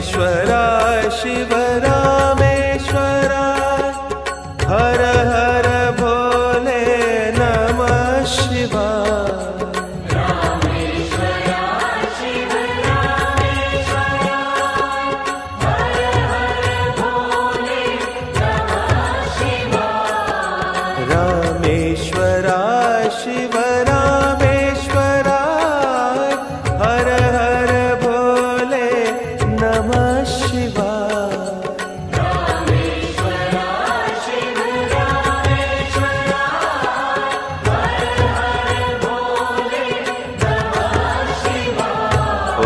रामेश्वराय शिव रामेश्वराय हर हर भोले नमः शिवाय। रामेश्वराय शिव रामेश्वराय हर हर भोले नमः शिवाय। रामेश्वराय शिव रामेश्वराय हर हर भोले नमः शिवाय।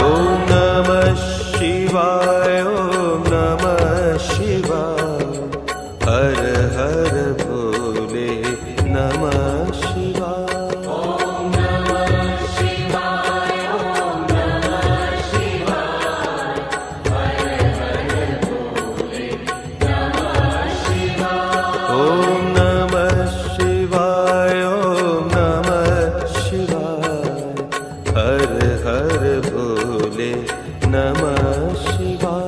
ओम नमः शिवाय ओम नमः शिवाय हर हर भोले नमः शिवाय। ओम नमः शिवाय ओम नमः शिवाय हर हर भोले नमः शिवाय। ओम नमः शिवाय ओम नमः शिवाय हर हर भोले नमः शिवाय।